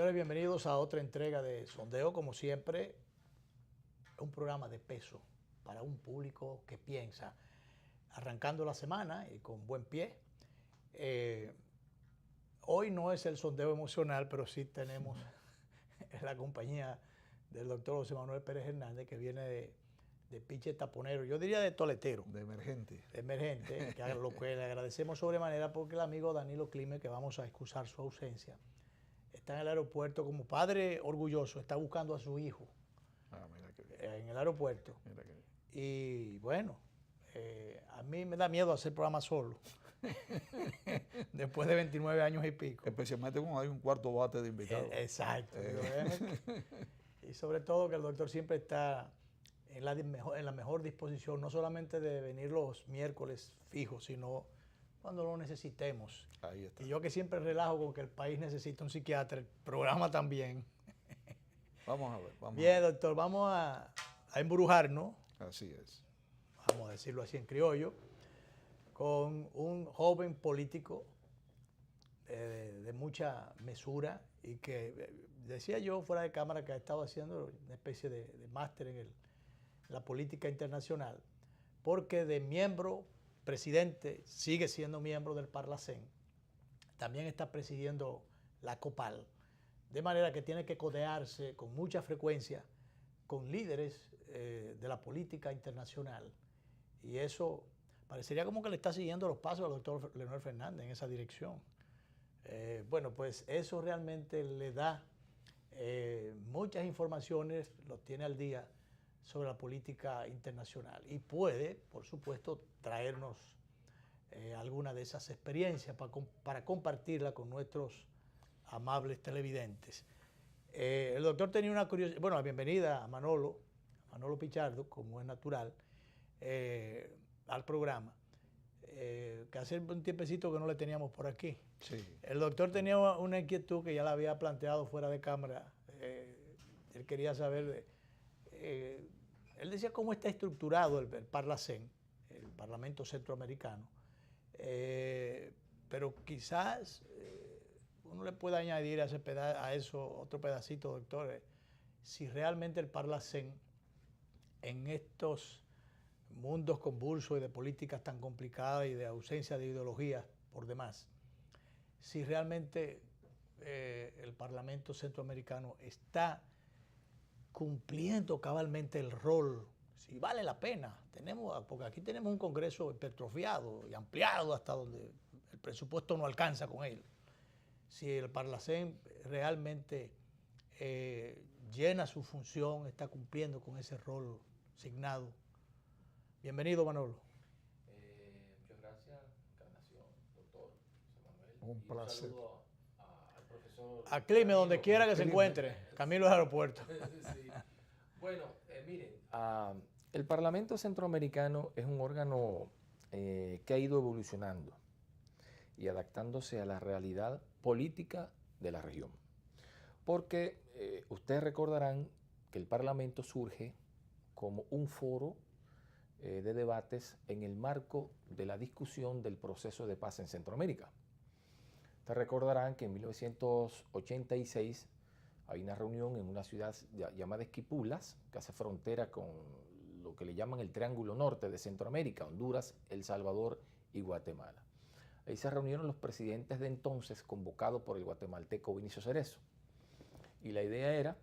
señores, bienvenidos a otra entrega de Sondeo. Como siempre, un programa de peso para un público que piensa. Arrancando la semana y con buen pie. Hoy no es el sondeo emocional, pero sí tenemos la compañía del doctor José Manuel Pérez Hernández, que viene de pinche taponero, yo diría de toletero. De emergente. De emergente, que lo que le agradecemos sobremanera porque el amigo Danilo Clime, que vamos a excusar su ausencia, está en el aeropuerto como padre orgulloso, está buscando a su hijo Mira qué bien. en el aeropuerto. Mira qué bien. Y bueno, a mí me da miedo hacer programa solo, después de 29 años y pico. Especialmente cuando hay un cuarto bate de invitados. Exacto. Y sobre todo que el doctor siempre está en la mejor disposición, no solamente de venir los miércoles fijos, sino cuando lo necesitemos. Ahí está. Y yo que siempre relajo con que el país necesita un psiquiatra, el programa también. Vamos a ver. Bien, doctor, vamos a embrujarnos, Así es. vamos a decirlo así en criollo, con un joven político de mucha mesura y que decía yo fuera de cámara que ha estado haciendo una especie de máster en la política internacional, porque de miembro, presidente, sigue siendo miembro del Parlacén, también está presidiendo la COPAL, de manera que tiene que codearse con mucha frecuencia con líderes de la política internacional, y eso parecería como que le está siguiendo los pasos al doctor Leonel Fernández en esa dirección. Bueno, pues eso realmente le da muchas informaciones, los tiene al día sobre la política internacional y puede, por supuesto, traernos alguna de esas experiencias para compartirla con nuestros amables televidentes. El doctor tenía una curiosidad, bueno, la bienvenida a Manolo Pichardo, como es natural, al programa. Que hace un tiempecito que no le teníamos por aquí. Sí. El doctor tenía una inquietud que ya la había planteado fuera de cámara. Él quería saber, él decía cómo está estructurado el Parlacén, el Parlamento Centroamericano, pero quizás uno le pueda añadir a eso otro pedacito, doctor, si realmente el Parlacén en estos mundos convulsos y de políticas tan complicadas y de ausencia de ideologías por demás, si realmente el Parlamento Centroamericano está cumpliendo cabalmente el rol, si vale la pena, porque aquí tenemos un Congreso hipertrofiado y ampliado hasta donde el presupuesto no alcanza con él. Si el Parlacén realmente llena su función, está cumpliendo con ese rol asignado. Bienvenido, Manolo. Muchas gracias, Encarnación, doctor José Manuel. Un placer. Un saludo al profesor. A Clime, donde quiera que se encuentre. Camilo del aeropuerto. Sí. Bueno, miren, el Parlamento Centroamericano es un órgano que ha ido evolucionando y adaptándose a la realidad política de la región. Porque ustedes recordarán que el Parlamento surge como un foro de debates en el marco de la discusión del proceso de paz en Centroamérica. Ustedes recordarán que en 1986 hay una reunión en una ciudad llamada Esquipulas, que hace frontera con lo que le llaman el Triángulo Norte de Centroamérica, Honduras, El Salvador y Guatemala. Ahí se reunieron los presidentes de entonces, convocados por el guatemalteco Vinicio Cerezo. Y la idea era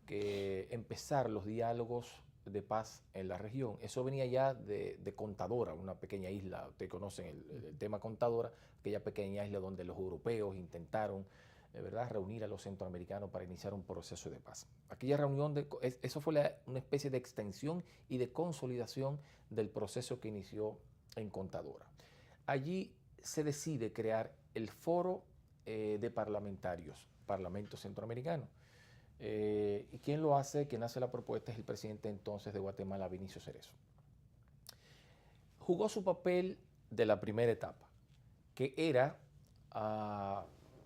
que empezar los diálogos de paz en la región. Eso venía ya de Contadora, una pequeña isla, ustedes conocen el tema Contadora, aquella pequeña isla donde los europeos intentaron de verdad reunir a los centroamericanos para iniciar un proceso de paz. Aquella reunión, eso fue una especie de extensión y de consolidación del proceso que inició en Contadora. Allí se decide crear el Foro de Parlamentarios, Parlamento Centroamericano. Y quien lo hace, quien hace la propuesta es el presidente entonces de Guatemala, Vinicio Cerezo. Jugó su papel de la primera etapa, que era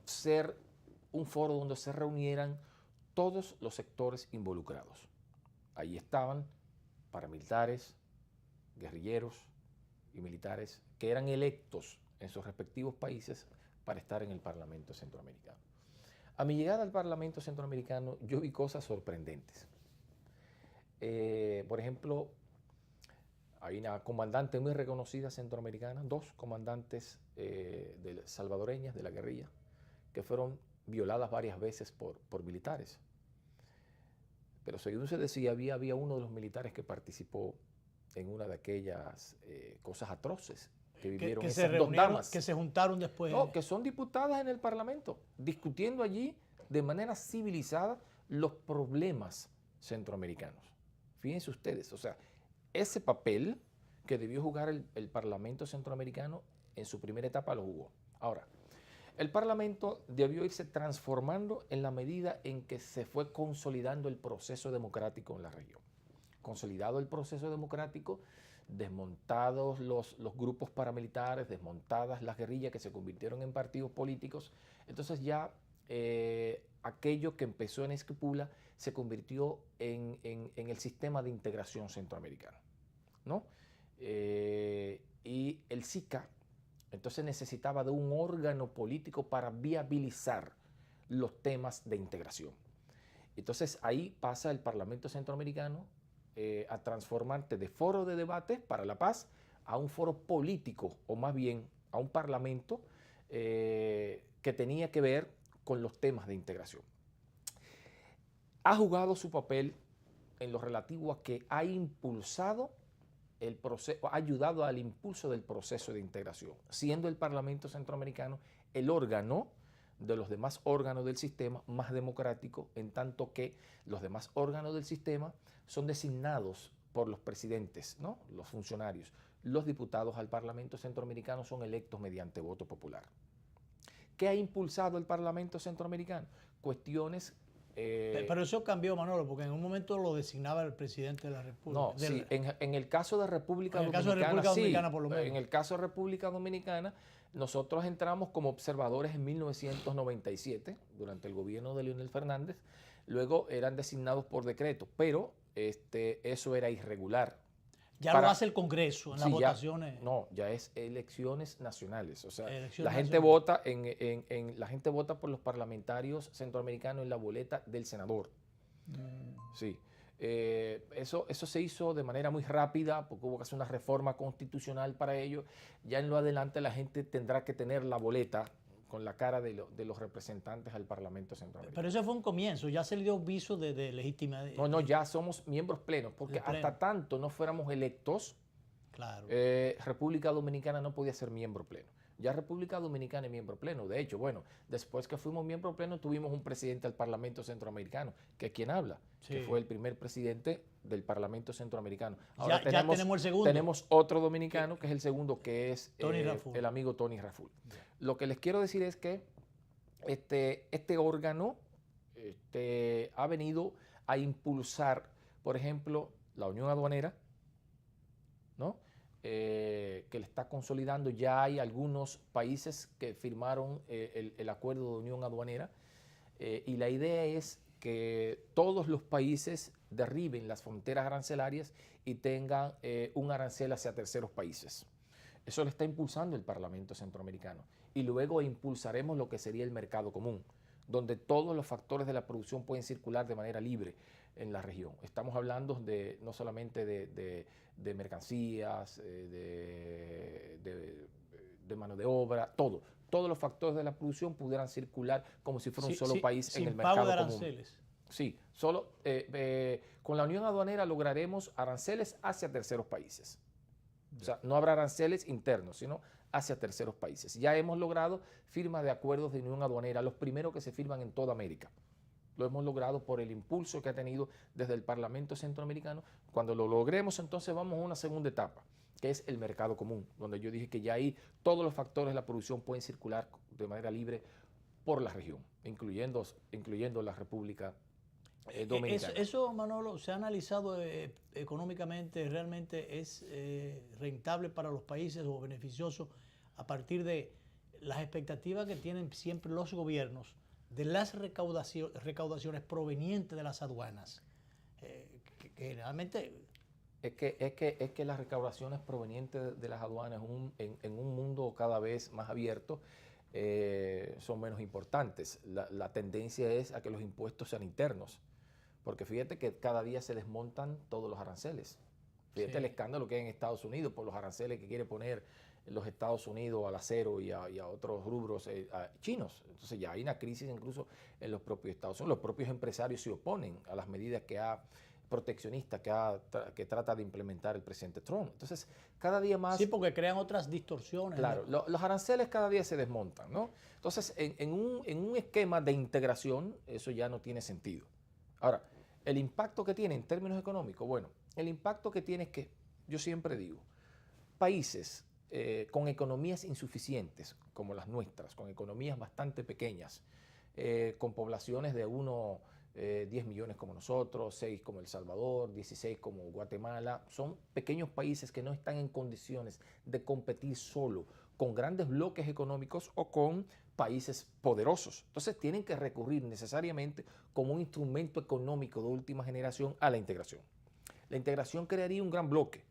ser un foro donde se reunieran todos los sectores involucrados. Ahí estaban paramilitares, guerrilleros y militares que eran electos en sus respectivos países para estar en el Parlamento Centroamericano. A mi llegada al Parlamento Centroamericano, yo vi cosas sorprendentes. Por ejemplo, hay una comandante muy reconocida centroamericana, 2 comandantes salvadoreñas de la guerrilla, que fueron violadas varias veces por militares. Pero según se decía, había uno de los militares que participó en una de aquellas cosas atroces que vivieron esas dos damas. Que se juntaron después. No, que son diputadas en el Parlamento, discutiendo allí de manera civilizada los problemas centroamericanos. Fíjense ustedes, o sea, ese papel que debió jugar el Parlamento centroamericano en su primera etapa lo jugó. Ahora, el Parlamento debió irse transformando en la medida en que se fue consolidando el proceso democrático en la región. Consolidado el proceso democrático, desmontados los grupos paramilitares, desmontadas las guerrillas que se convirtieron en partidos políticos, entonces ya aquello que empezó en Esquipula se convirtió en el sistema de integración centroamericano, ¿no? Y el SICA entonces necesitaba de un órgano político para viabilizar los temas de integración. Entonces ahí pasa el Parlamento Centroamericano a transformarse de foro de debate para la paz a un foro político, o más bien a un parlamento que tenía que ver con los temas de integración. Ha jugado su papel en lo relativo a que ha impulsado el proceso, ha ayudado al impulso del proceso de integración, siendo el Parlamento Centroamericano el órgano de los demás órganos del sistema más democrático, en tanto que los demás órganos del sistema son designados por los presidentes, ¿no? Los funcionarios. Los diputados al Parlamento Centroamericano son electos mediante voto popular. ¿Qué ha impulsado el Parlamento Centroamericano? Cuestiones... Pero eso cambió, Manolo, porque en un momento lo designaba el presidente de la República. No, sí, en el caso de República Dominicana, Dominicana, por lo menos. En el caso de República Dominicana, nosotros entramos como observadores en 1997, durante el gobierno de Leonel Fernández. Luego eran designados por decreto, pero eso era irregular. Ya lo hace el Congreso en las votaciones. Ya es elecciones nacionales. O sea, la gente vota la gente vota por los parlamentarios centroamericanos en la boleta del senador. Sí. Eso se hizo de manera muy rápida porque hubo que hacer una reforma constitucional para ello. Ya en lo adelante la gente tendrá que tener la boleta con la cara de los representantes al Parlamento Centroamericano. Pero eso fue un comienzo, ya se le dio viso de legitimidad. No, ya somos miembros plenos, porque hasta tanto no fuéramos electos, claro. República Dominicana no podía ser miembro pleno. Ya República Dominicana es miembro pleno. De hecho, bueno, después que fuimos miembro pleno, tuvimos un presidente del Parlamento Centroamericano, que es quien habla, que fue el primer presidente del Parlamento Centroamericano. Ahora ya tenemos el segundo. Tenemos otro dominicano, que es el segundo, que es el amigo Tony Raful. Lo que les quiero decir es que este órgano ha venido a impulsar, por ejemplo, la Unión Aduanera, ¿no? Que le está consolidando. Ya hay algunos países que firmaron el acuerdo de unión aduanera y la idea es que todos los países derriben las fronteras arancelarias y tengan un arancel hacia terceros países. Eso lo está impulsando el Parlamento Centroamericano y luego impulsaremos lo que sería el mercado común, donde todos los factores de la producción pueden circular de manera libre en la región. Estamos hablando no solamente de mercancías, de mano de obra, todo. Todos los factores de la producción pudieran circular como si fuera un solo país en el mercado común. Sin pago de aranceles. Sí, solo con la unión aduanera lograremos aranceles hacia terceros países. O sea, no habrá aranceles internos, sino hacia terceros países. Ya hemos logrado firma de acuerdos de unión aduanera, los primeros que se firman en toda América. Lo hemos logrado por el impulso que ha tenido desde el Parlamento Centroamericano. Cuando lo logremos, entonces vamos a una segunda etapa, que es el mercado común, donde yo dije que ya ahí todos los factores de la producción pueden circular de manera libre por la región, incluyendo la República Dominicana. Eso, Manolo, se ha analizado económicamente, ¿realmente es rentable para los países o beneficioso a partir de las expectativas que tienen siempre los gobiernos de las recaudaciones provenientes de las aduanas? Que generalmente... Es que las recaudaciones provenientes de las aduanas en un mundo cada vez más abierto son menos importantes. La tendencia es a que los impuestos sean internos, porque fíjate que cada día se desmontan todos los aranceles. Fíjate Sí. el escándalo que hay en Estados Unidos por los aranceles que quiere poner los Estados Unidos al acero y a otros rubros chinos. Entonces ya hay una crisis incluso en los propios Estados Unidos. Los propios empresarios se oponen a las medidas proteccionistas que trata de implementar el presidente Trump. Entonces, cada día más... Sí, porque crean otras distorsiones. Claro, los aranceles cada día se desmontan, ¿no? Entonces, en un esquema de integración, eso ya no tiene sentido. Ahora, el impacto que tiene en términos económicos, bueno, el impacto que tiene es que, yo siempre digo, países con economías insuficientes, como las nuestras, con economías bastante pequeñas, con poblaciones de 10 millones como nosotros, 6 como El Salvador, 16 como Guatemala, son pequeños países que no están en condiciones de competir solo con grandes bloques económicos o con países poderosos. Entonces tienen que recurrir necesariamente como un instrumento económico de última generación a la integración. La integración crearía un gran bloque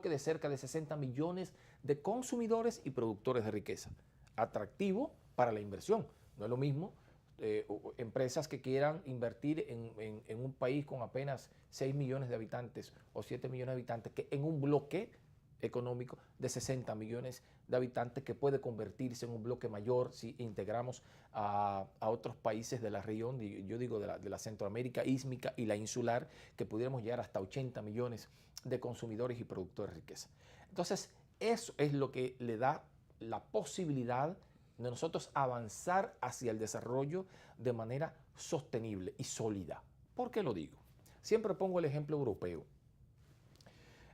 de cerca de 60 millones de consumidores y productores de riqueza, atractivo para la inversión. No es lo mismo empresas que quieran invertir en un país con apenas 6 millones de habitantes o 7 millones de habitantes que en un bloque económico de 60 millones de habitantes que puede convertirse en un bloque mayor si integramos a otros países de la región, yo digo de la Centroamérica ísmica y la insular, que pudiéramos llegar hasta 80 millones de consumidores y productores de riqueza. Entonces, eso es lo que le da la posibilidad de nosotros avanzar hacia el desarrollo de manera sostenible y sólida. ¿Por qué lo digo? Siempre pongo el ejemplo europeo.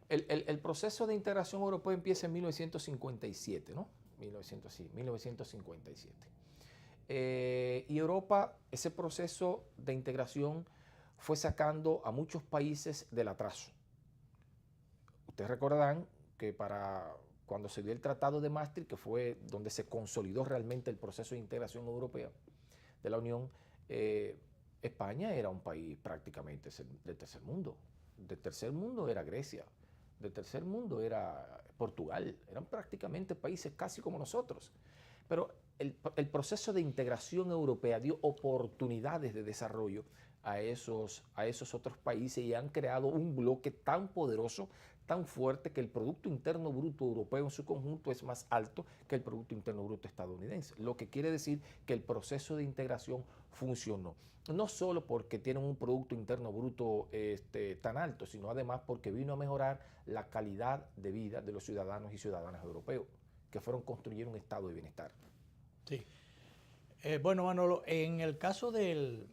El proceso de integración europea empieza en 1957, ¿no? 1957. Y Europa, ese proceso de integración fue sacando a muchos países del atraso. Ustedes recordarán que cuando se dio el Tratado de Maastricht, que fue donde se consolidó realmente el proceso de integración europea de la Unión, España era un país prácticamente del tercer mundo. Del tercer mundo era Grecia, del tercer mundo era Portugal, eran prácticamente países casi como nosotros. Pero el proceso de integración europea dio oportunidades de desarrollo a esos otros países y han creado un bloque tan poderoso, tan fuerte, que el Producto Interno Bruto europeo en su conjunto es más alto que el Producto Interno Bruto estadounidense. Lo que quiere decir que el proceso de integración funcionó. No solo porque tienen un Producto Interno Bruto tan alto, sino además porque vino a mejorar la calidad de vida de los ciudadanos y ciudadanas europeos, que fueron construyendo un estado de bienestar. Sí. Bueno, Manolo, en el caso de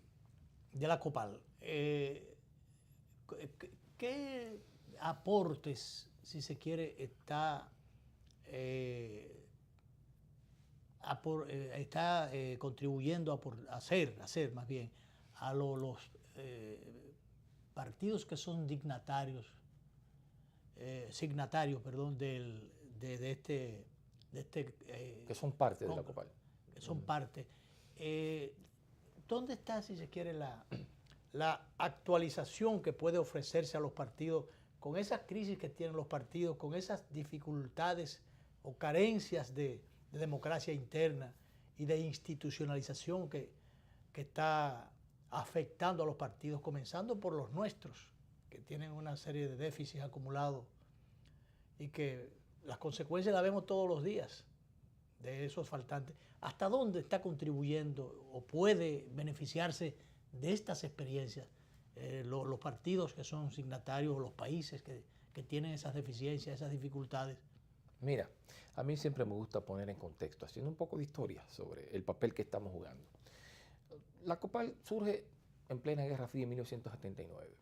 la COPAL, ¿qué aportes, si se quiere, está contribuyendo a hacer más bien a los partidos que son signatarios, perdón, de este que son parte de la COPAL. Que son parte. ¿Dónde está, si se quiere, la actualización que puede ofrecerse a los partidos con esas crisis que tienen los partidos, con esas dificultades o carencias de democracia interna y de institucionalización que está afectando a los partidos, comenzando por los nuestros, que tienen una serie de déficits acumulados y que las consecuencias las vemos todos los días de esos faltantes? ¿Hasta dónde está contribuyendo o puede beneficiarse de estas experiencias los partidos que son signatarios, los países que tienen esas deficiencias, esas dificultades? Mira, a mí siempre me gusta poner en contexto, haciendo un poco de historia sobre el papel que estamos jugando. La COPAL surge en plena Guerra Fría en 1979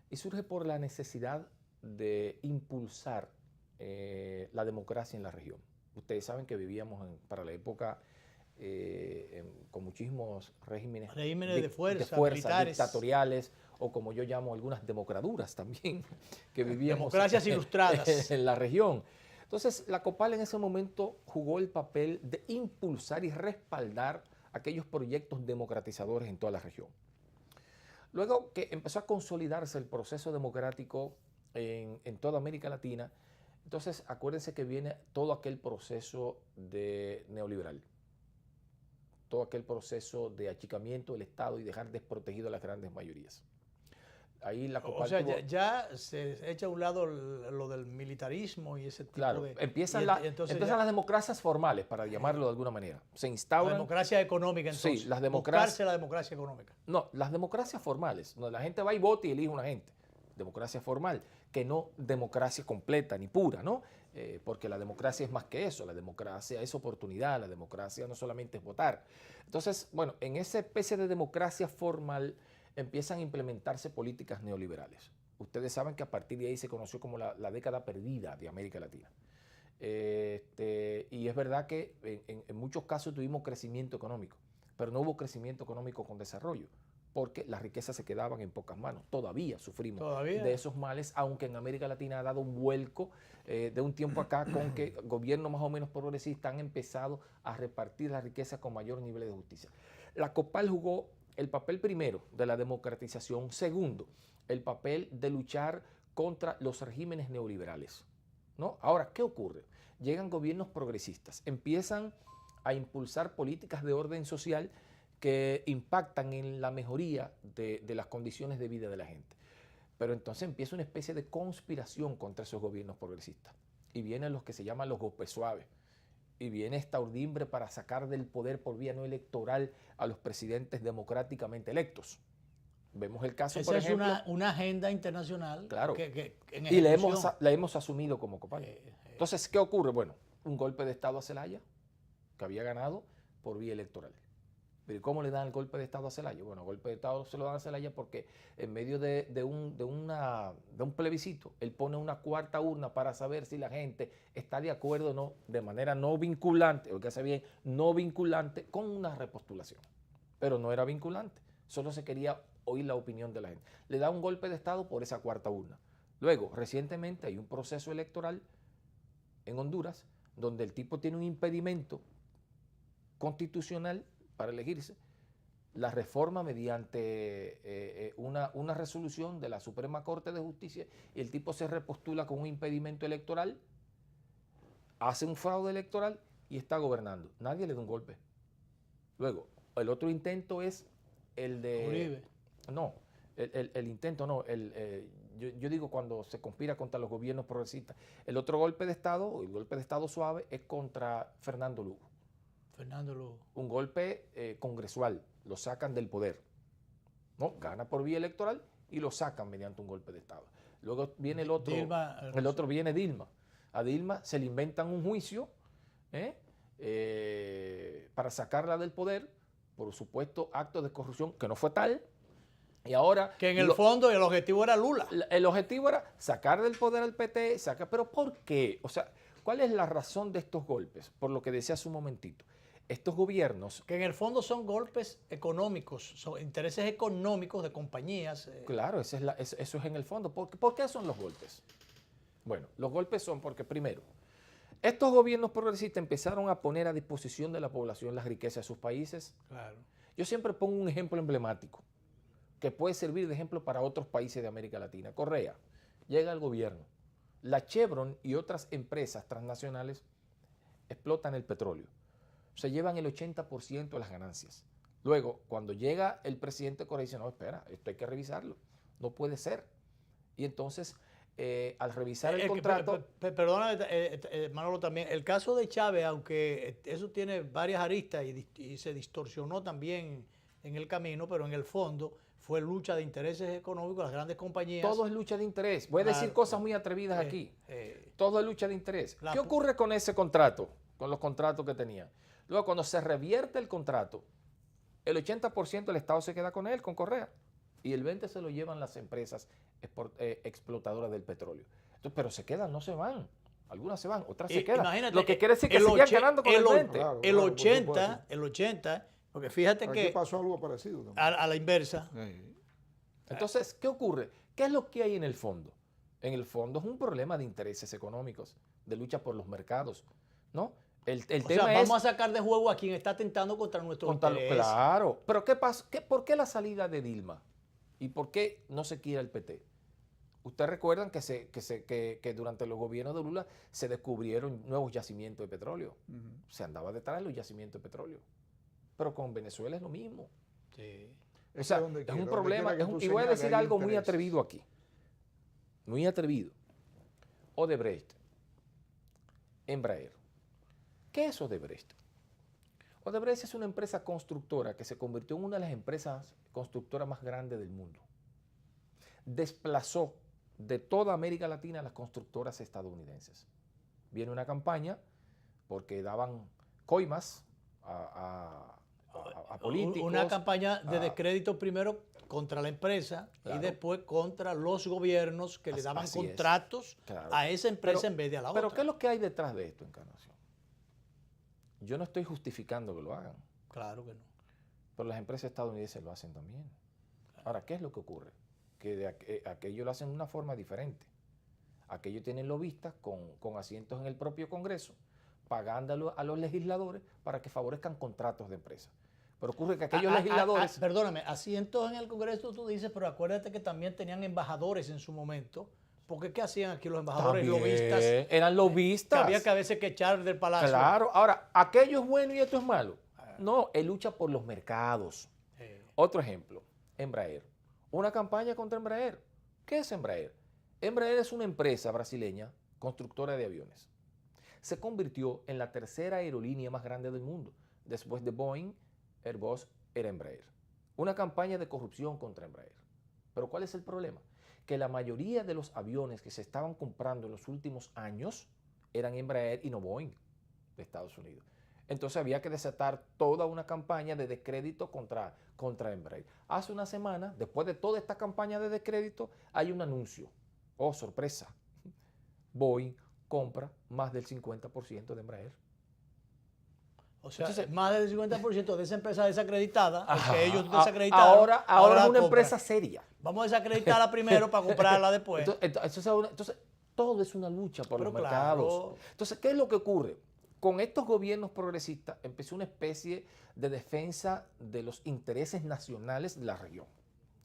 y surge por la necesidad de impulsar la democracia en la región. Ustedes saben que vivíamos para la época con muchísimos regímenes de fuerza, dictatoriales, o como yo llamo algunas democraduras también, que vivíamos democracias ilustradas en la región. Entonces, la COPAL en ese momento jugó el papel de impulsar y respaldar aquellos proyectos democratizadores en toda la región. Luego que empezó a consolidarse el proceso democrático en toda América Latina, Entonces, acuérdense que viene todo aquel proceso de neoliberal, todo aquel proceso de achicamiento del Estado y dejar desprotegido a las grandes mayorías. Ahí la O sea, ya se echa a un lado lo del militarismo y ese tipo de... Empiezan, entonces empiezan las democracias formales, para llamarlo de alguna manera. Se instauran... La democracia económica, entonces. Sí, las democracias... Buscarse la democracia económica. No, las democracias formales, donde la gente va y vota y elige una gente. Democracia formal, que no democracia completa ni pura, ¿no? Porque la democracia es más que eso, la democracia es oportunidad, la democracia no solamente es votar. Entonces, bueno, en esa especie de democracia formal empiezan a implementarse políticas neoliberales. Ustedes saben que a partir de ahí se conoció como la década perdida de América Latina. Y es verdad que en muchos casos tuvimos crecimiento económico, pero no hubo crecimiento económico con desarrollo, porque las riquezas se quedaban en pocas manos. Todavía sufrimos de esos males, aunque en América Latina ha dado un vuelco de un tiempo acá con que gobiernos más o menos progresistas han empezado a repartir la riqueza con mayor nivel de justicia. La COPAL jugó el papel primero de la democratización, segundo, el papel de luchar contra los regímenes neoliberales, ¿no? Ahora, ¿qué ocurre? Llegan gobiernos progresistas, empiezan a impulsar políticas de orden social que impactan en la mejoría de las condiciones de vida de la gente. Pero entonces empieza una especie de conspiración contra esos gobiernos progresistas. Y vienen los que se llaman los golpes suaves. Y viene esta urdimbre para sacar del poder por vía no electoral a los presidentes democráticamente electos. Vemos el caso, por ejemplo... Esa es una agenda internacional. Claro. En y la hemos asumido como COPAL. Entonces, ¿qué ocurre? Bueno, un golpe de Estado a Zelaya, que había ganado por vía electoral. Pero ¿cómo le dan el golpe de Estado a Zelaya? Bueno, el golpe de Estado se lo dan a Zelaya porque en medio de un plebiscito, él pone una cuarta urna para saber si la gente está de acuerdo o no, de manera no vinculante, o que hace bien, no vinculante, con una repostulación. Pero no era vinculante, solo se quería oír la opinión de la gente. Le da un golpe de Estado por esa cuarta urna. Luego, recientemente hay un proceso electoral en Honduras donde el tipo tiene un impedimento constitucional para elegirse, la reforma mediante una resolución de la Suprema Corte de Justicia, y el tipo se repostula con un impedimento electoral, hace un fraude electoral y está gobernando. Nadie le da un golpe. Luego, el otro intento es el de... Uribe. No, el intento no, yo digo cuando se conspira contra los gobiernos progresistas. El otro golpe de Estado, el golpe de Estado suave, es contra Fernando Lugo. Un golpe congresual, lo sacan del poder, ¿no? Gana por vía electoral y lo sacan mediante un golpe de Estado. Luego viene el otro, el otro viene Dilma. A Dilma se le inventan un juicio para sacarla del poder por supuesto acto de corrupción que no fue tal. Y ahora... Que en el fondo el objetivo era Lula. El objetivo era sacar del poder al PT, pero ¿por qué? O sea, ¿cuál es la razón de estos golpes? Por lo que decía hace un momentito. Estos gobiernos... Que en el fondo son golpes económicos, son intereses económicos de compañías. Claro, eso es en el fondo. ¿Por qué son los golpes? Bueno, los golpes son porque, primero, estos gobiernos progresistas empezaron a poner a disposición de la población las riquezas de sus países. Claro. Yo siempre pongo un ejemplo emblemático que puede servir de ejemplo para otros países de América Latina. Correa, llega al gobierno. La Chevron y otras empresas transnacionales explotan el petróleo. Se llevan el 80% de las ganancias. Luego, cuando llega el presidente de Corea, dice, no, espera, esto hay que revisarlo. No puede ser. Y entonces, al revisar el contrato... Perdona, Manolo, también. El caso de Chávez, aunque eso tiene varias aristas y se distorsionó también en el camino, pero en el fondo fue lucha de intereses económicos, las grandes compañías. Todo es lucha de interés. Voy a decir cosas muy atrevidas aquí. Todo es lucha de interés. ¿Qué ocurre con ese contrato? Con los contratos que tenía. Luego, cuando se revierte el contrato, el 80% del Estado se queda con él, con Correa, y el 20% se lo llevan las empresas explotadoras del petróleo. Entonces, pero se quedan, no se van. Algunas se van, otras se quedan. Imagínate, lo que quiere decir que seguían ganando con el 20%. Claro, el 80%, porque fíjate aquí que pasó algo parecido también. A la inversa. Sí. Entonces, ¿qué ocurre? ¿Qué es lo que hay en el fondo? En el fondo es un problema de intereses económicos, de lucha por los mercados, ¿no? El tema vamos a sacar de juego a quien está atentando contra nuestro interés. Claro, pero ¿qué pasa? ¿Por qué la salida de Dilma? ¿Y por qué no se quiere el PT? Ustedes recuerdan que durante los gobiernos de Lula se descubrieron nuevos yacimientos de petróleo. Se andaba detrás de los yacimientos de petróleo. Pero con Venezuela es lo mismo. Sí. O sea, es un problema. Y voy a decir algo muy atrevido aquí. Muy atrevido. Odebrecht. Embraer. ¿Qué es Odebrecht? Odebrecht es una empresa constructora que se convirtió en una de las empresas constructoras más grandes del mundo. Desplazó de toda América Latina a las constructoras estadounidenses. Viene una campaña porque daban coimas a políticos. Una campaña de descrédito primero contra la empresa, claro, y después contra los gobiernos que le daban contratos, claro, a esa empresa en vez de a la otra. Pero ¿qué es lo que hay detrás de esto, Encarnación? Yo no estoy justificando que lo hagan. Claro que no. Pero las empresas estadounidenses lo hacen también. Claro. Ahora, ¿qué es lo que ocurre? Que aquello lo hacen de una forma diferente. Aquello tienen lobistas con asientos en el propio Congreso, pagando a los legisladores para que favorezcan contratos de empresas. Pero ocurre que aquellos legisladores... Perdóname, asientos en el Congreso tú dices, pero acuérdate que también tenían embajadores en su momento. Porque ¿qué hacían aquí los embajadores también lobistas? Eran lobistas. Que había que a veces que echar del palacio. Claro. Ahora, ¿aquello es bueno y esto es malo? No, él lucha por los mercados. Otro ejemplo, Embraer. Una campaña contra Embraer. ¿Qué es Embraer? Embraer es una empresa brasileña constructora de aviones. Se convirtió en la tercera aerolínea más grande del mundo. Después de Boeing, Airbus era Embraer. Una campaña de corrupción contra Embraer. Pero ¿cuál es el problema? Que la mayoría de los aviones que se estaban comprando en los últimos años eran Embraer y no Boeing de Estados Unidos. Entonces había que desatar toda una campaña de descrédito contra Embraer. Hace una semana, después de toda esta campaña de descrédito, hay un anuncio. Oh, sorpresa. Boeing compra más del 50% de Embraer. O sea, entonces, más del 50% de esa empresa desacreditada, que ellos desacreditaron. Ahora es una empresa seria. Vamos a desacreditarla primero para comprarla después. Entonces, todo es una lucha por los mercados. Entonces, ¿qué es lo que ocurre? Con estos gobiernos progresistas empezó una especie de defensa de los intereses nacionales de la región,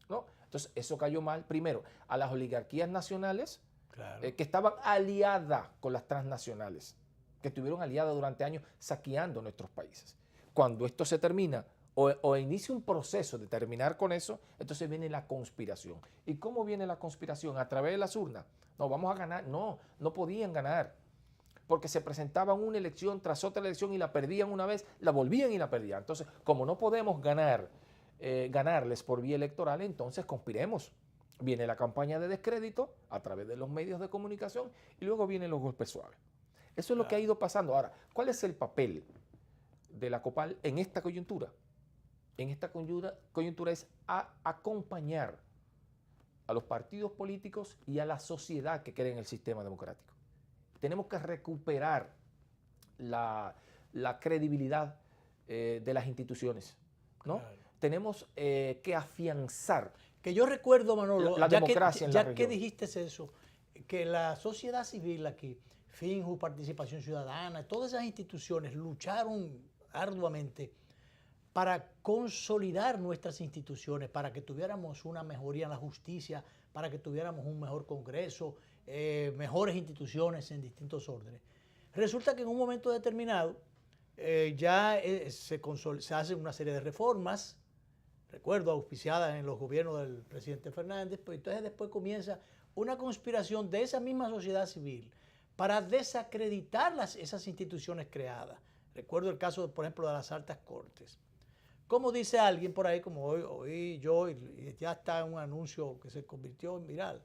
¿no? Entonces, eso cayó mal, primero, a las oligarquías nacionales, claro, que estaban aliadas con las transnacionales, que estuvieron aliadas durante años saqueando nuestros países. Cuando esto se termina o inicia un proceso de terminar con eso, entonces viene la conspiración. ¿Y cómo viene la conspiración? ¿A través de las urnas? No, vamos a ganar. No podían ganar. Porque se presentaban una elección tras otra elección y la perdían una vez, la volvían y la perdían. Entonces, como no podemos ganarles por vía electoral, entonces conspiremos. Viene la campaña de descrédito a través de los medios de comunicación y luego vienen los golpes suaves. Eso es lo que ha ido pasando. Ahora, ¿cuál es el papel de la COPAL en esta coyuntura? En esta coyuntura es acompañar a los partidos políticos y a la sociedad que cree en el sistema democrático. Tenemos que recuperar la credibilidad de las instituciones, ¿no? Claro. Tenemos que afianzar. Que yo recuerdo, Manolo, la democracia en la región. Ya que dijiste eso, que la sociedad civil aquí, FINJU, Participación Ciudadana, todas esas instituciones lucharon arduamente para consolidar nuestras instituciones, para que tuviéramos una mejoría en la justicia, para que tuviéramos un mejor Congreso, mejores instituciones en distintos órdenes. Resulta que en un momento determinado se hacen una serie de reformas, recuerdo, auspiciadas en los gobiernos del presidente Fernández, pues entonces después comienza una conspiración de esa misma sociedad civil para desacreditar esas instituciones creadas. Recuerdo el caso, por ejemplo, de las altas cortes. Como dice alguien por ahí, como oí yo, y ya está un anuncio que se convirtió en viral,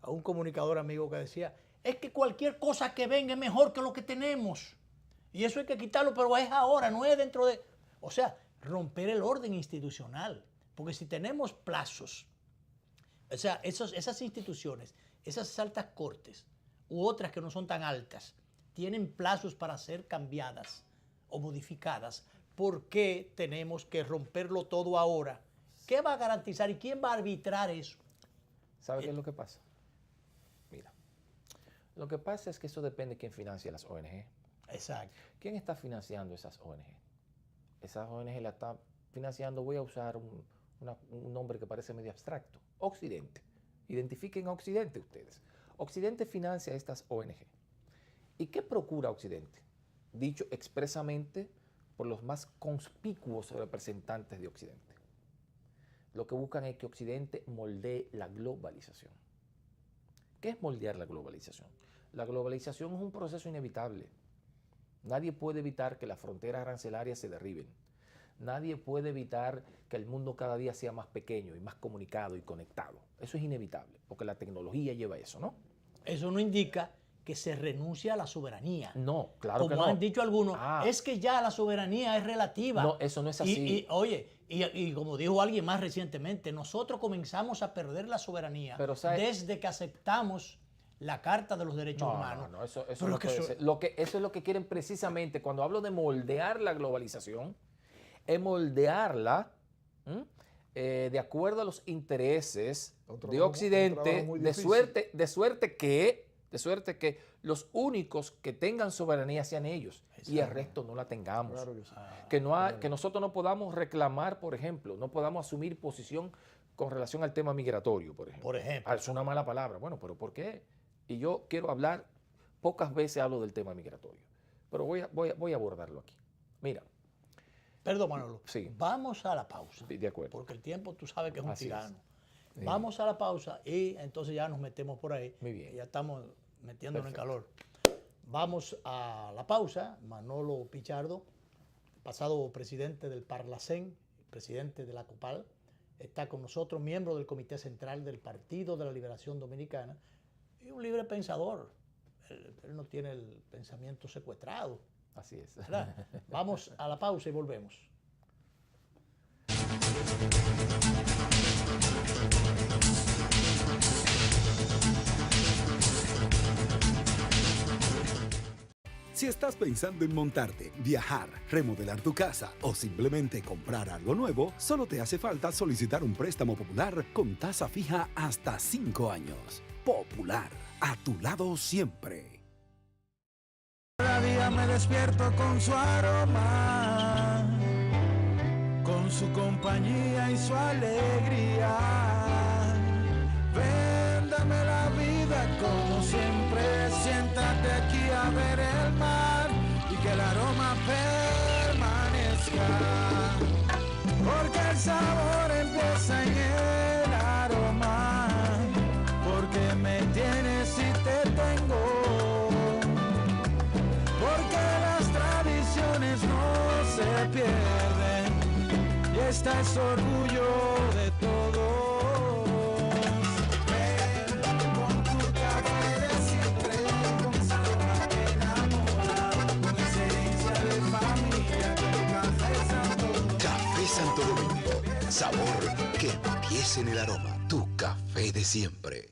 a un comunicador amigo que decía, es que cualquier cosa que venga es mejor que lo que tenemos. Y eso hay que quitarlo, pero es ahora, no es dentro de... O sea, romper el orden institucional. Porque si tenemos plazos, o sea, esas instituciones, esas altas cortes, u otras que no son tan altas, tienen plazos para ser cambiadas o modificadas. ¿Por qué tenemos que romperlo todo ahora? ¿Qué va a garantizar y quién va a arbitrar eso? ¿Sabe qué es lo que pasa? Mira, lo que pasa es que eso depende de quién financia las ONG. Exacto. ¿Quién está financiando esas ONG? Esas ONG la está financiando, voy a usar un nombre que parece medio abstracto, Occidente. Identifiquen a Occidente ustedes. Occidente financia estas ONG. ¿Y qué procura Occidente? Dicho expresamente por los más conspicuos representantes de Occidente. Lo que buscan es que Occidente moldee la globalización. ¿Qué es moldear la globalización? La globalización es un proceso inevitable. Nadie puede evitar que las fronteras arancelarias se derriben. Nadie puede evitar que el mundo cada día sea más pequeño y más comunicado y conectado. Eso es inevitable, porque la tecnología lleva eso, ¿no? Eso no indica que se renuncie a la soberanía. No, claro que no. Como han dicho algunos, es que ya la soberanía es relativa. No, eso no es así. Y como dijo alguien más recientemente, nosotros comenzamos a perder la soberanía desde que aceptamos la Carta de los Derechos Humanos. No, eso no puede ser. Eso es lo que quieren precisamente. Cuando hablo de moldear la globalización, es moldearla de acuerdo a los intereses de Occidente, de suerte que los únicos que tengan soberanía sean ellos. Exacto. Y el resto no la tengamos. Claro que sí. Que nosotros no podamos reclamar, por ejemplo, no podamos asumir posición con relación al tema migratorio, por ejemplo. Es una mala palabra. Bueno, pero ¿por qué? Y yo quiero hablar, pocas veces hablo del tema migratorio, pero voy a abordarlo aquí. Mira. Perdón, Manolo. Sí. Vamos a la pausa. De acuerdo. Porque el tiempo tú sabes que es un tirano. Sí. Vamos a la pausa y entonces ya nos metemos por ahí. Muy bien. Ya estamos metiéndonos en calor. Vamos a la pausa. Manolo Pichardo, pasado presidente del Parlacén, presidente de la COPAL, está con nosotros, miembro del Comité Central del Partido de la Liberación Dominicana y un libre pensador. Él no tiene el pensamiento secuestrado. Así es. ¿Verdad? Vamos a la pausa y volvemos. Si estás pensando en montarte, viajar, remodelar tu casa o simplemente comprar algo nuevo, solo te hace falta solicitar un préstamo popular con tasa fija hasta 5 años. Popular, a tu lado siempre. Cada día me despierto con su aroma, con su compañía y su alegría. Véndame la vida como siempre, siéntate aquí a ver el mar y que el aroma permanezca. Porque el sabor empieza en el aroma, porque me tienes y te tengo. No se pierden y esta es orgullo de todos. Ven con tu café de siempre, con sabor que enamora, con esencia de familia, que Café Santo Domingo. Café Santo Domingo, sabor que empieza en el aroma. Tu café de siempre.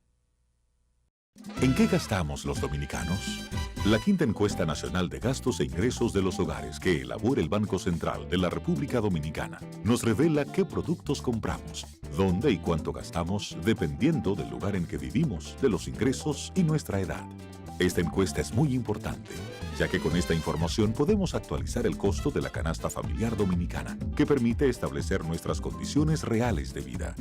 ¿En qué gastamos los dominicanos? La quinta encuesta nacional de gastos e ingresos de los hogares que elabora el Banco Central de la República Dominicana nos revela qué productos compramos, dónde y cuánto gastamos dependiendo del lugar en que vivimos, de los ingresos y nuestra edad. Esta encuesta es muy importante, ya que con esta información podemos actualizar el costo de la canasta familiar dominicana, que permite establecer nuestras condiciones reales de vida.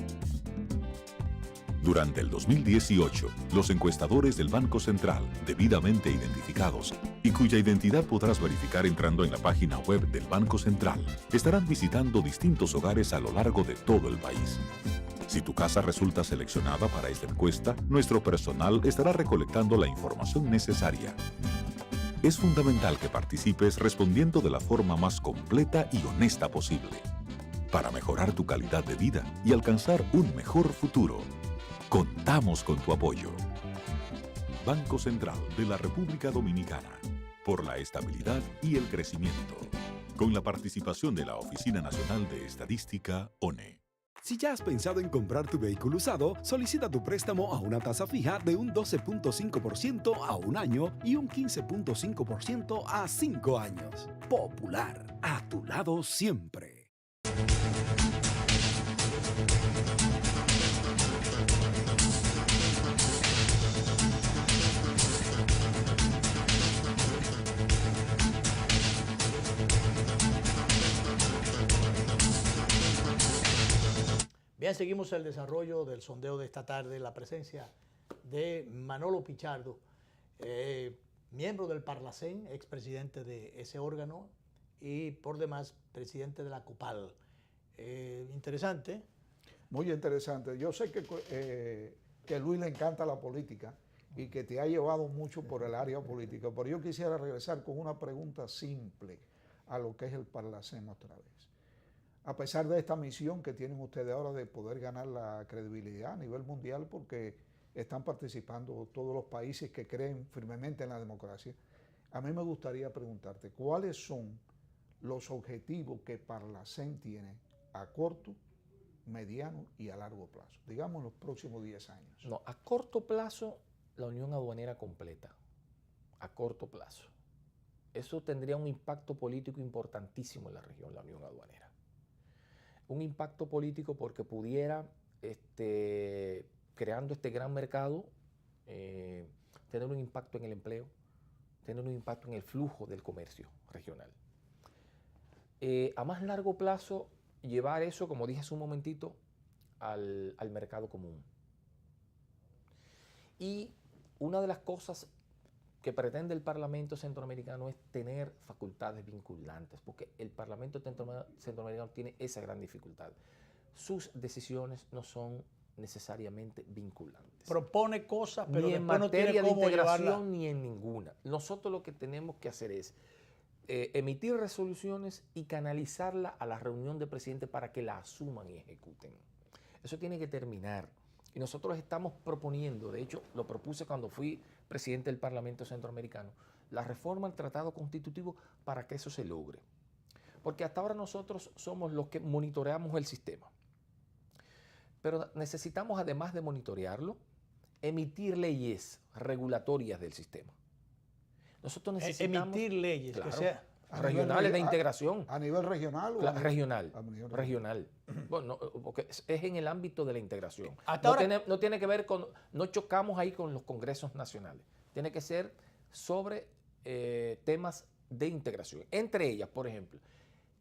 Durante el 2018, los encuestadores del Banco Central, debidamente identificados y cuya identidad podrás verificar entrando en la página web del Banco Central, estarán visitando distintos hogares a lo largo de todo el país. Si tu casa resulta seleccionada para esta encuesta, nuestro personal estará recolectando la información necesaria. Es fundamental que participes respondiendo de la forma más completa y honesta posible, para mejorar tu calidad de vida y alcanzar un mejor futuro. Contamos con tu apoyo. Banco Central de la República Dominicana. Por la estabilidad y el crecimiento. Con la participación de la Oficina Nacional de Estadística, ONE. Si ya has pensado en comprar tu vehículo usado, solicita tu préstamo a una tasa fija de un 12.5% a un año y un 15.5% a 5 años. Popular, a tu lado siempre. Bien, Bien, seguimos el desarrollo del sondeo de esta tarde, la presencia de Manolo Pichardo, miembro del Parlacén, expresidente de ese órgano y por demás presidente de la COPAL. Interesante. Muy interesante. Yo sé que a Luis le encanta la política y que te ha llevado mucho por el área política, pero yo quisiera regresar con una pregunta simple a lo que es el Parlacén otra vez. A pesar de esta misión que tienen ustedes ahora de poder ganar la credibilidad a nivel mundial, porque están participando todos los países que creen firmemente en la democracia, a mí me gustaría preguntarte, ¿cuáles son los objetivos que Parlacén tiene a corto, mediano y a largo plazo? Digamos los próximos 10 años. No, a corto plazo, la unión aduanera completa. A corto plazo. Eso tendría un impacto político importantísimo en la región, la unión aduanera. Un impacto político porque pudiera, creando este gran mercado, tener un impacto en el empleo, tener un impacto en el flujo del comercio regional. A más largo plazo, llevar eso, como dije hace un momentito, al mercado común. Y una de las cosas que pretende el Parlamento Centroamericano es tener facultades vinculantes, porque el Parlamento Centroamericano tiene esa gran dificultad. Sus decisiones no son necesariamente vinculantes. Propone cosas, pero ni en después no tiene materia de cómo integración llevarla. ni en ninguna. Nosotros lo que tenemos que hacer es emitir resoluciones y canalizarla a la reunión de presidentes para que la asuman y ejecuten. Eso tiene que terminar. Y nosotros estamos proponiendo, de hecho lo propuse cuando fui presidente del Parlamento Centroamericano, la reforma al Tratado Constitutivo para que eso se logre. Porque hasta ahora nosotros somos los que monitoreamos el sistema. Pero necesitamos, además de monitorearlo, emitir leyes regulatorias del sistema. Nosotros necesitamos Emitir leyes, claro, que sea regionales de integración. ¿A nivel regional? Regional. A nivel Regional. Bueno, porque es en el ámbito de la integración. Hasta ahora, No tiene que ver con, no chocamos ahí con los congresos nacionales. Tiene que ser sobre temas de integración. Entre ellas, por ejemplo,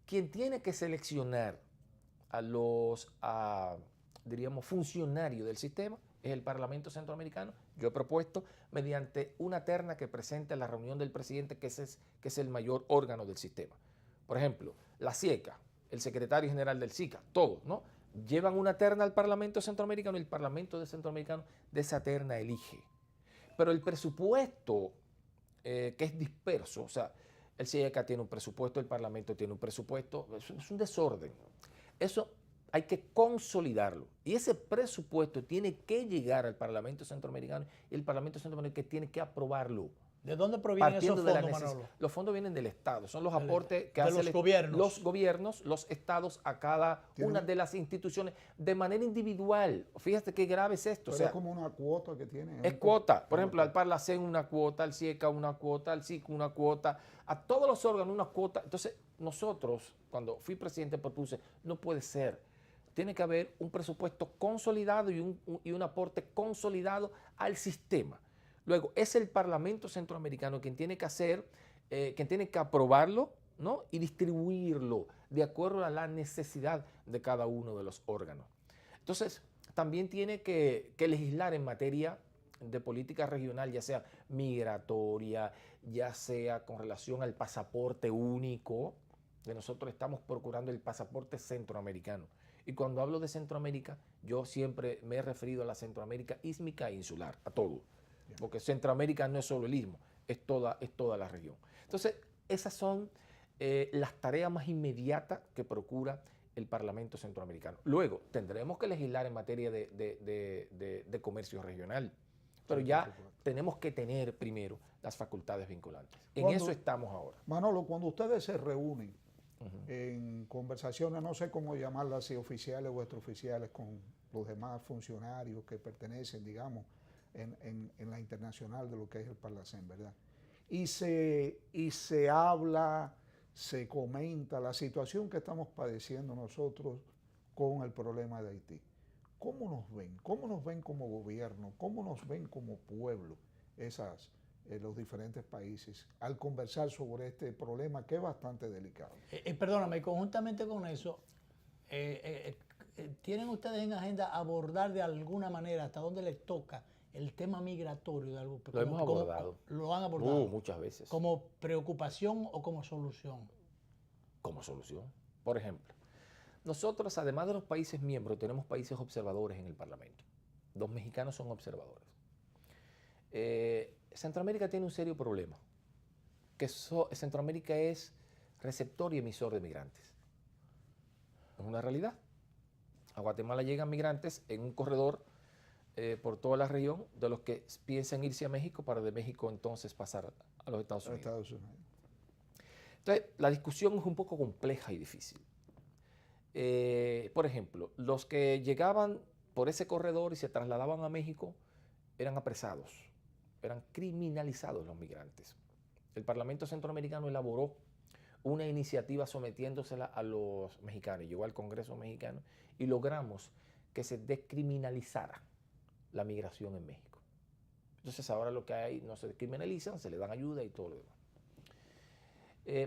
quien tiene que seleccionar a los, diríamos, funcionarios del sistema es el Parlamento Centroamericano. Yo he propuesto mediante una terna que presente a la reunión del presidente, que es el mayor órgano del sistema. Por ejemplo, la CIECA, el secretario general del SICA, todos, ¿no? Llevan una terna al Parlamento Centroamericano y el Parlamento Centroamericano de esa terna elige. Pero el presupuesto, que es disperso, o sea, el CIECA tiene un presupuesto, el Parlamento tiene un presupuesto, es un desorden. Eso hay que consolidarlo. Y ese presupuesto tiene que llegar al Parlamento Centroamericano y el Parlamento Centroamericano que tiene que aprobarlo. ¿de dónde provienen esos Partiendo de la fondos, necesidad. Manolo? Los fondos vienen del Estado, son los aportes que de hacen los gobiernos. los gobiernos, los estados a cada una de las instituciones de manera individual. Fíjate qué grave es esto. Pero O sea, es como una cuota que tiene. es cuota. Por ejemplo, al Parlacén una cuota, al CIECA una cuota, al SIC una cuota, a todos los órganos una cuota. Entonces, nosotros, cuando fui presidente, propuse, no puede ser. Tiene que haber un presupuesto consolidado y un aporte consolidado al sistema. Luego, es el Parlamento Centroamericano quien tiene que hacer, quien tiene que aprobarlo, ¿no? Y distribuirlo de acuerdo a la necesidad de cada uno de los órganos. Entonces, también tiene que legislar en materia de política regional, ya sea migratoria, ya sea con relación al pasaporte único, que nosotros estamos procurando el pasaporte centroamericano. Y cuando hablo de Centroamérica, yo siempre me he referido a la Centroamérica ísmica e insular, a todo. Porque Centroamérica no es solo el istmo, es toda la región. Entonces, esas son las tareas más inmediatas que procura el Parlamento Centroamericano. Luego, tendremos que legislar en materia de comercio regional, pero ya tenemos que tener primero las facultades vinculantes. En eso estamos ahora. Manolo, cuando ustedes se reúnen en conversaciones, no sé cómo llamarlas, si oficiales o extraoficiales, con los demás funcionarios que pertenecen, digamos, en la internacional de lo que es el Parlacén, ¿verdad? Y se habla, se comenta la situación que estamos padeciendo nosotros con el problema de Haití. ¿Cómo nos ven? ¿Cómo nos ven como gobierno? ¿Cómo nos ven como pueblo los diferentes países al conversar sobre este problema que es bastante delicado? Perdóname, conjuntamente con eso, ¿tienen ustedes en agenda abordar de alguna manera, hasta dónde les toca, el tema migratorio? De algo, Lo hemos abordado. ¿Lo han abordado? Muchas veces. ¿Como preocupación o como solución? Como solución. Por ejemplo, nosotros, además de los países miembros, tenemos países observadores en el Parlamento. Los mexicanos son observadores. Centroamérica tiene un serio problema, que Centroamérica es receptor y emisor de migrantes. Es una realidad. A Guatemala llegan migrantes en un corredor por toda la región, de los que piensan irse a México para de México entonces pasar a los Estados Unidos. Entonces, la discusión es un poco compleja y difícil. Por ejemplo, los que llegaban por ese corredor y se trasladaban a México eran apresados, eran criminalizados los migrantes. El Parlamento Centroamericano elaboró una iniciativa sometiéndosela a los mexicanos, llegó al Congreso mexicano y logramos que se descriminalizara la migración en México. Entonces ahora lo que hay, no se descriminalizan, se le dan ayuda y todo lo demás.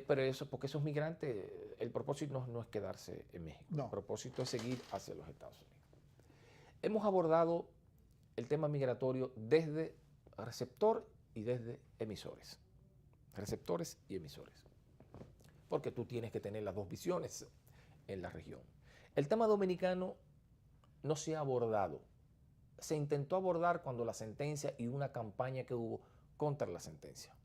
Pero eso, porque esos migrantes, el propósito no es quedarse en México, el propósito es seguir hacia los Estados Unidos. Hemos abordado el tema migratorio desde receptor y desde emisores. Receptores y emisores. Porque tú tienes que tener las dos visiones en la región. El tema dominicano no se ha abordado. Se intentó abordar cuando la sentencia y una campaña que hubo contra la sentencia.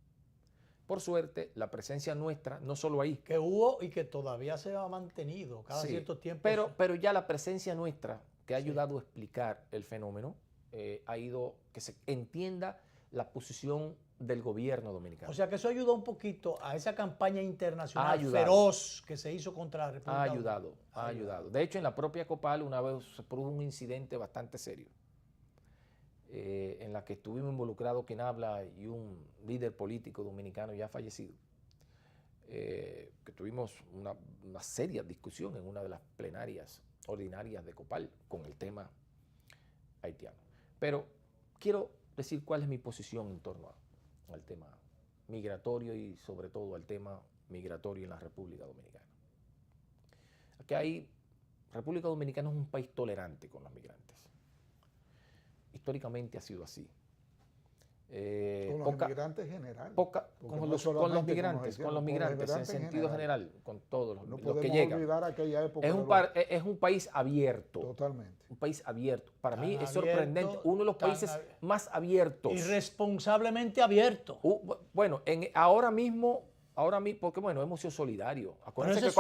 Por suerte, la presencia nuestra, no solo ahí. Que hubo y que todavía se ha mantenido cada cierto tiempo. Pero ya la presencia nuestra, que ha ayudado a explicar el fenómeno, ha ido que se entienda la posición del gobierno dominicano. O sea que eso ayudó un poquito a esa campaña internacional feroz que se hizo contra la República. Ha ayudado. De hecho, en la propia COPAL una vez se produjo un incidente bastante serio, en la que estuvimos involucrados quien habla y un líder político dominicano ya fallecido, que tuvimos una seria discusión en una de las plenarias ordinarias de COPAL con el tema haitiano. Pero quiero decir cuál es mi posición en torno al tema migratorio y sobre todo al tema migratorio en la República Dominicana. Aquí República Dominicana es un país tolerante con los migrantes. Históricamente ha sido así. Con los migrantes en general. Con los migrantes en sentido general, con todos los que llegan. Olvidar aquella época es un país abierto. Totalmente. Un país abierto. Para mí es sorprendente. Uno de los países más abiertos. Irresponsablemente abierto. Bueno, ahora mismo, porque bueno, hemos sido solidarios. Acuérdense que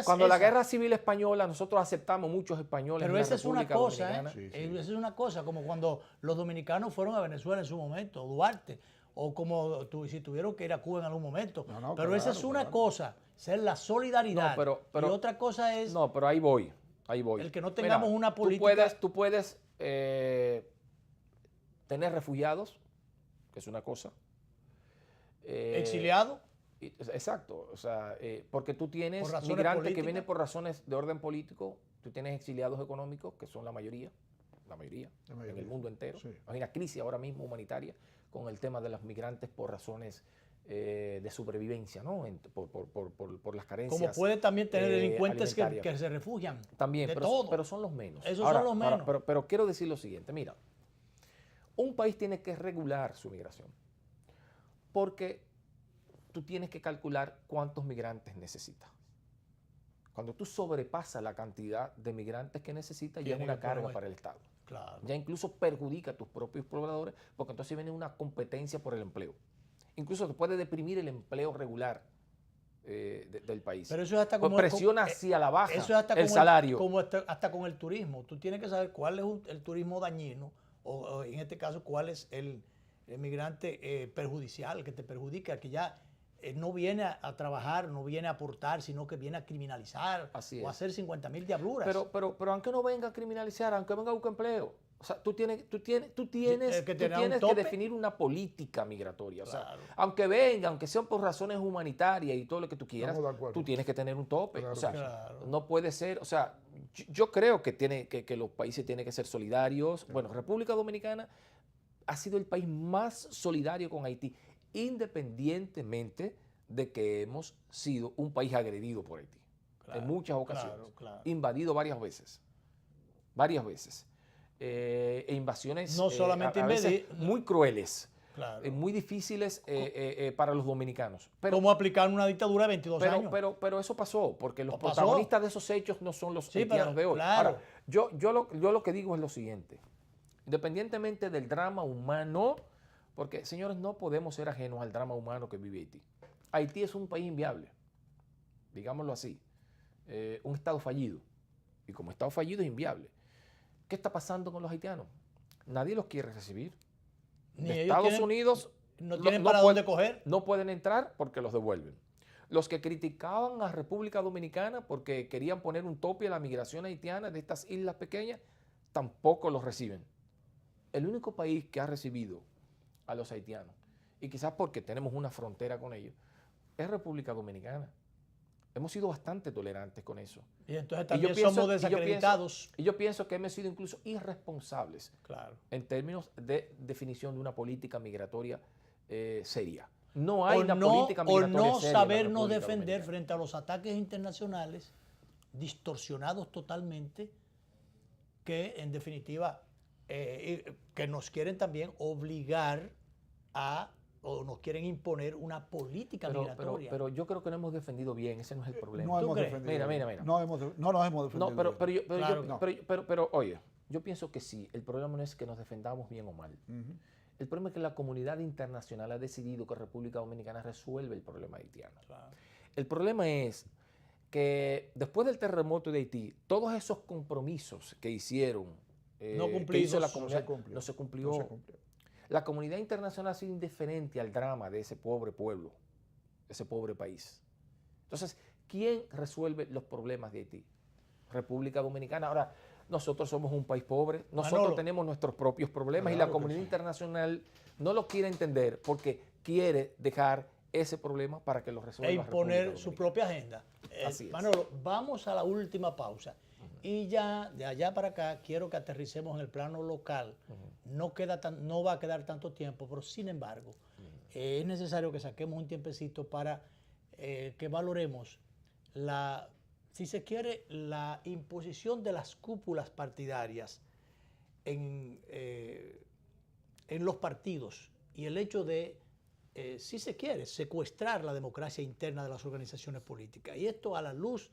cuando la Guerra Civil Española, nosotros aceptamos muchos españoles en la República Dominicana. Esa es una cosa, como cuando los dominicanos fueron a Venezuela en su momento, Duarte, o como si tuvieron que ir a Cuba en algún momento. Pero esa es una cosa, ser la solidaridad. Y otra cosa es... No, pero ahí voy. El que no tengamos una política... Tú puedes tener refugiados, que es una cosa. ¿Exiliados? Exacto, o sea, porque tú tienes migrantes que vienen por razones de orden político, tú tienes exiliados económicos, que son la mayoría en el mundo entero. Sí. Hay una crisis ahora mismo humanitaria con el tema de los migrantes por razones de supervivencia, ¿no? Por las carencias. Como puede también tener delincuentes que se refugian. También, pero son los menos. Esos son los menos. Pero quiero decir lo siguiente, mira, un país tiene que regular su migración, porque tú tienes que calcular cuántos migrantes necesitas. Cuando tú sobrepasas la cantidad de migrantes que necesitas, ya es una carga para el Estado. Claro. Ya incluso perjudica a tus propios pobladores, porque entonces viene una competencia por el empleo. Incluso te puede deprimir el empleo regular del país. Pero eso es hasta como... presiona hacia la baja el salario. Hasta con el turismo. Tú tienes que saber cuál es el turismo dañino, o en este caso, cuál es el migrante perjudicial, que te perjudica, que ya... no viene a trabajar, no viene a aportar, sino que viene a criminalizar o a hacer 50.000 diabluras. Pero aunque no venga a criminalizar, aunque venga a buscar empleo, o sea, tú tienes que definir una política migratoria. Claro. O sea, aunque venga, aunque sean por razones humanitarias y todo lo que tú quieras, tú tienes que tener un tope. Claro, o sea, no puede ser, o sea, yo creo que los países tienen que ser solidarios. Claro. Bueno, República Dominicana ha sido el país más solidario con Haití, independientemente de que hemos sido un país agredido por Haití. en muchas ocasiones, claro. invadido varias veces. E invasiones No solamente a veces invadir, muy crueles. Claro. Muy difíciles para los dominicanos. Pero, ¿Cómo aplicar una dictadura de 22 años? Pero eso pasó, porque los Pasó. protagonistas de esos hechos no son los haitianos de hoy. Claro. Ahora, yo lo que digo es lo siguiente. Independientemente del drama humano, porque, señores, no podemos ser ajenos al drama humano que vive Haití. Haití es un país inviable, digámoslo así. Un estado fallido. Y como estado fallido es inviable. ¿Qué está pasando con los haitianos? Nadie los quiere recibir. De Estados Unidos no tienen para dónde coger. No pueden entrar porque los devuelven. Los que criticaban a República Dominicana porque querían poner un tope a la migración haitiana de estas islas pequeñas, tampoco los reciben. El único país que ha recibido a los haitianos, y quizás porque tenemos una frontera con ellos, es República Dominicana. Hemos sido bastante tolerantes con eso. Y entonces también somos desacreditados. Y yo pienso que hemos sido incluso irresponsables, claro, en términos de definición de una política migratoria seria. No hay una política migratoria o no seria sabernos defender frente a los ataques internacionales distorsionados totalmente, que en definitiva que nos quieren también obligar a, o nos quieren imponer una política migratoria. Pero yo creo que no hemos defendido bien, ese no es el problema. No hemos defendido. Mira. No nos hemos defendido. Pero oye, yo pienso que sí, el problema no es que nos defendamos bien o mal. El problema es que la comunidad internacional ha decidido que República Dominicana resuelve el problema haitiano. Claro. El problema es que después del terremoto de Haití, todos esos compromisos que hicieron, que hizo la comunidad, no se cumplió. La comunidad internacional ha sido indiferente al drama de ese pobre pueblo, de ese pobre país. Entonces, ¿quién resuelve los problemas de Haití? República Dominicana. Ahora, nosotros somos un país pobre, nosotros tenemos nuestros propios problemas, y la comunidad internacional no lo quiere entender porque quiere dejar ese problema para que lo resuelva. E imponer su propia agenda. Así es. Manolo, vamos a la última pausa. Y ya de allá para acá quiero que aterricemos en el plano local. No va a quedar tanto tiempo, pero sin embargo, es necesario que saquemos un tiempecito para que valoremos si se quiere, la imposición de las cúpulas partidarias en los partidos y el hecho de, si se quiere, secuestrar la democracia interna de las organizaciones políticas. Y esto a la luz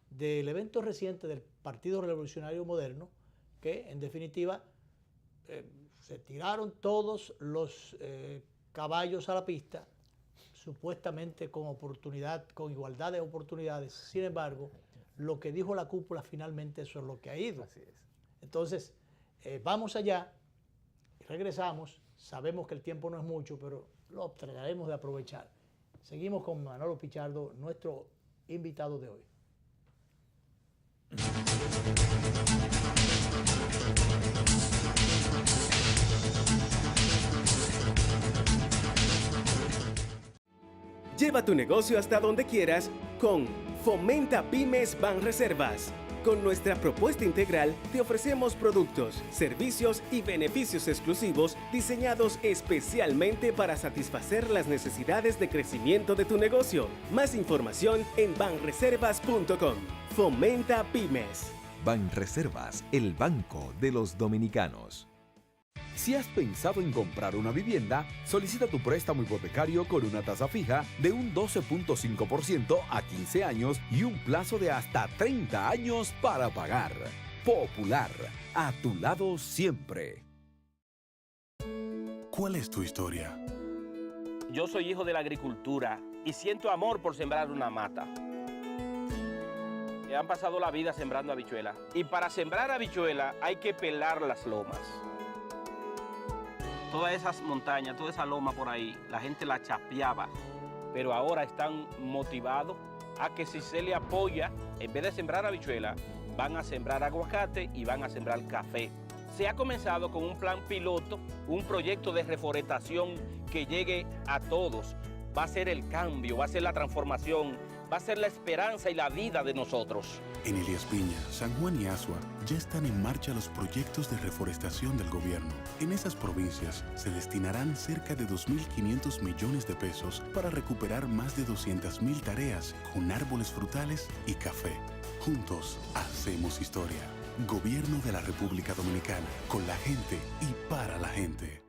del evento reciente del Partido Revolucionario Moderno, que en definitiva se tiraron todos los caballos a la pista, supuestamente con igualdad de oportunidades. Sin embargo, lo que dijo la cúpula finalmente eso es lo que ha ido. Así es. Entonces, vamos allá, regresamos, sabemos que el tiempo no es mucho, pero lo trataremos de aprovechar. Seguimos con Manolo Pichardo, nuestro invitado de hoy. Lleva tu negocio hasta donde quieras con Fomenta Pymes Banreservas. Con nuestra propuesta integral te ofrecemos productos, servicios y beneficios exclusivos diseñados especialmente para satisfacer las necesidades de crecimiento de tu negocio. Más información en banreservas.com. Fomenta Pymes. Banreservas, el banco de los dominicanos. Si has pensado en comprar una vivienda, solicita tu préstamo hipotecario con una tasa fija de un 12.5% a 15 años y un plazo de hasta 30 años para pagar. Popular, a tu lado siempre. ¿Cuál es tu historia? Yo soy hijo de la agricultura y siento amor por sembrar una mata. Han pasado la vida sembrando habichuelas y para sembrar habichuelas hay que pelar las lomas. Todas esas montañas, toda esa loma por ahí, la gente la chapeaba, pero ahora están motivados a que si se le apoya, en vez de sembrar habichuela, van a sembrar aguacate y van a sembrar café. Se ha comenzado con un plan piloto, un proyecto de reforestación que llegue a todos. Va a ser el cambio, va a ser la transformación va a ser la esperanza y la vida de nosotros. En Elías Piña, San Juan y Asua ya están en marcha los proyectos de reforestación del gobierno. En esas provincias se destinarán cerca de 2.500 millones de pesos para recuperar más de 200.000 tareas con árboles frutales y café. Juntos hacemos historia. Gobierno de la República Dominicana, con la gente y para la gente.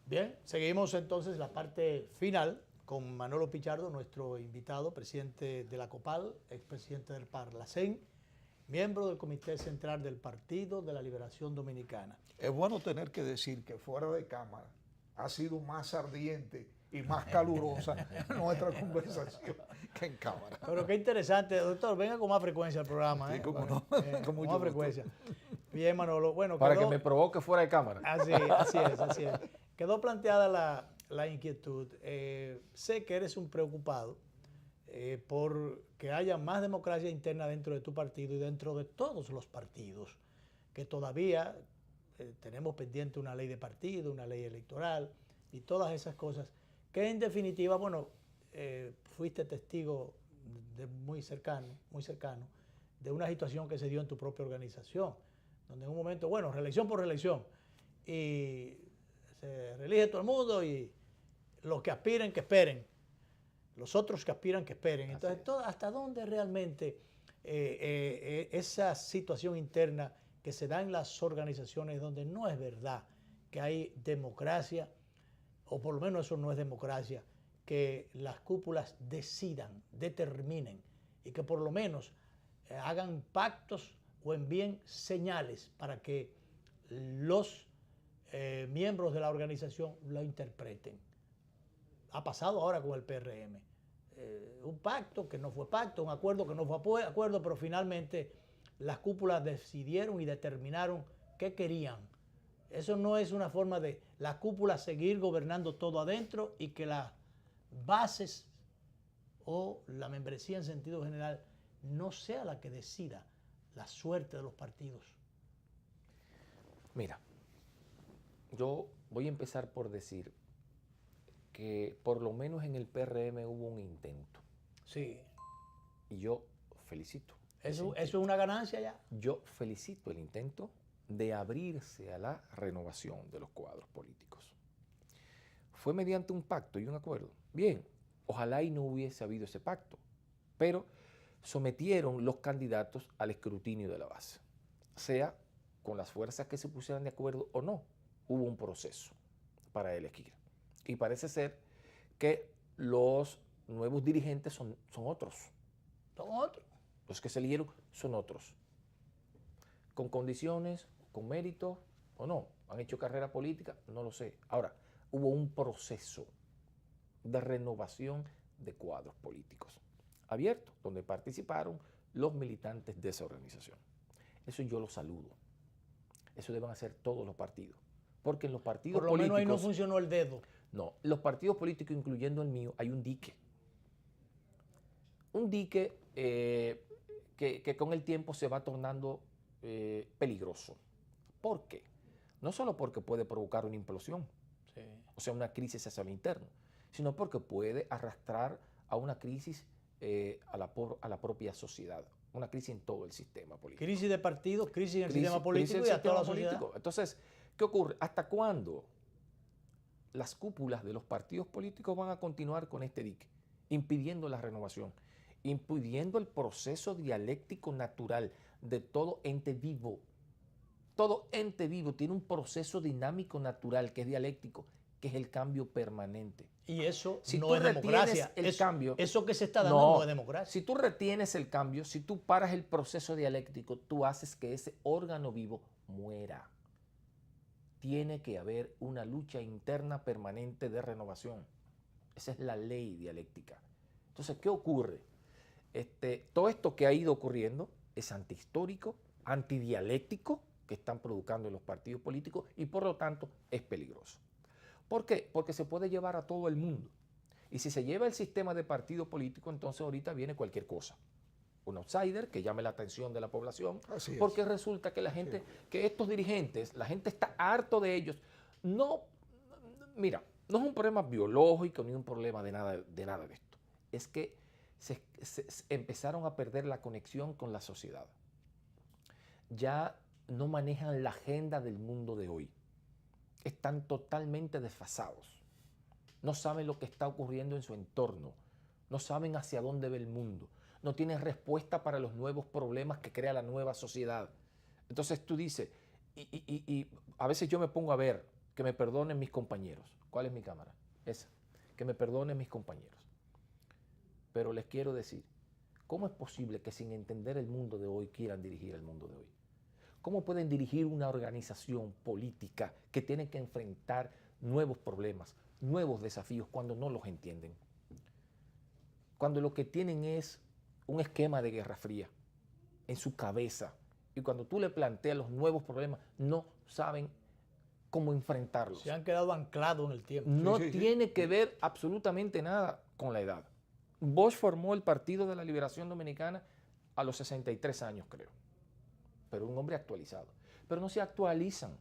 Bien, seguimos entonces la parte final con Manolo Pichardo, nuestro invitado, presidente de la COPAL, expresidente del Parlacén, miembro del Comité Central del Partido de la Liberación Dominicana. Es bueno tener que decir que fuera de cámara ha sido más ardiente y más calurosa nuestra conversación que en cámara. Pero qué interesante, doctor, venga con más frecuencia al programa. Sí, cómo bueno, no, con con mucho más gusto. frecuencia. Bien, Manolo. Bueno, Para que me provoque fuera de cámara. Así es. Quedó planteada la inquietud. Sé que eres un preocupado por que haya más democracia interna dentro de tu partido y dentro de todos los partidos, que todavía tenemos pendiente una ley de partido, una ley electoral y todas esas cosas, que en definitiva, bueno, fuiste testigo de muy cercano, de una situación que se dio en tu propia organización, donde en un momento, bueno, reelección por reelección, y se reelige todo el mundo y los que aspiren que esperen, los otros que aspiran que esperen. Entonces, ¿hasta dónde realmente esa situación interna que se da en las organizaciones donde no es verdad que hay democracia, o por lo menos eso no es democracia, que las cúpulas decidan, determinen y que por lo menos hagan pactos o envíen señales para que los miembros de la organización lo interpreten? Ha pasado ahora con el PRM. Un pacto que no fue pacto, un acuerdo que no fue acuerdo, pero finalmente las cúpulas decidieron y determinaron qué querían. Eso no es una forma de la cúpula seguir gobernando todo adentro y que las bases o la membresía en sentido general no sea la que decida la suerte de los partidos. Mira, yo voy a empezar por decir que por lo menos en el PRM hubo un intento. Sí. Y yo felicito. ¿Eso es una ganancia ya? Yo felicito el intento de abrirse a la renovación de los cuadros políticos. Fue mediante un pacto y un acuerdo. Bien, ojalá y no hubiese habido ese pacto, pero sometieron los candidatos al escrutinio de la base. Sea con las fuerzas que se pusieran de acuerdo o no, hubo un proceso para elegir. Y parece ser que los nuevos dirigentes son otros. Son otros. Los que se eligieron son otros. Con condiciones, con mérito o no. ¿Han hecho carrera política? No lo sé. Ahora, hubo un proceso de renovación de cuadros políticos abierto, donde participaron los militantes de esa organización. Eso yo lo saludo. Eso deben hacer todos los partidos. Porque en los partidos políticos... Por lo menos ahí no funcionó el dedo. No, los partidos políticos, incluyendo el mío, hay un dique. Un dique que con el tiempo se va tornando peligroso. ¿Por qué? No solo porque puede provocar una implosión, sí, o sea, una crisis hacia lo interno, sino porque puede arrastrar a una crisis a la propia sociedad, una crisis en todo el sistema político. Crisis de partidos, crisis en el sistema político y a toda la sociedad. Entonces, ¿qué ocurre? ¿Hasta cuándo las cúpulas de los partidos políticos van a continuar con este dique, impidiendo la renovación, impidiendo el proceso dialéctico natural de todo ente vivo? Todo ente vivo tiene un proceso dinámico natural que es dialéctico, que es el cambio permanente. Y eso si no es democracia. Eso que se está dando no es democracia. Si tú retienes el cambio, si tú paras el proceso dialéctico, tú haces que ese órgano vivo muera. Tiene que haber una lucha interna permanente de renovación. Esa es la ley dialéctica. Entonces, ¿qué ocurre? Todo esto que ha ido ocurriendo es antihistórico, antidialéctico que están produciendo los partidos políticos y por lo tanto es peligroso. ¿Por qué? Porque se puede llevar a todo el mundo. Y si se lleva el sistema de partido político, entonces ahorita viene cualquier cosa. Un outsider que llame la atención de la población, porque resulta que la gente, que estos dirigentes, la gente está harto de ellos. No, mira, no es un problema biológico ni un problema de nada de esto. Es que se empezaron a perder la conexión con la sociedad. Ya no manejan la agenda del mundo de hoy. Están totalmente desfasados. No saben lo que está ocurriendo en su entorno. No saben hacia dónde ve el mundo. No tienen respuesta para los nuevos problemas que crea la nueva sociedad. Entonces tú dices, y a veces yo me pongo a ver, que me perdonen mis compañeros. ¿Cuál es mi cámara? Esa. Que me perdonen mis compañeros. Pero les quiero decir, ¿cómo es posible que sin entender el mundo de hoy quieran dirigir el mundo de hoy? ¿Cómo pueden dirigir una organización política que tiene que enfrentar nuevos problemas, nuevos desafíos cuando no los entienden? Cuando lo que tienen es un esquema de Guerra Fría en su cabeza y cuando tú le planteas los nuevos problemas no saben cómo enfrentarlos. Se han quedado anclados en el tiempo. No tiene que ver absolutamente nada con la edad. Bosch formó el Partido de la Liberación Dominicana a los 63 años, creo. Pero un hombre actualizado. Pero no se actualizan.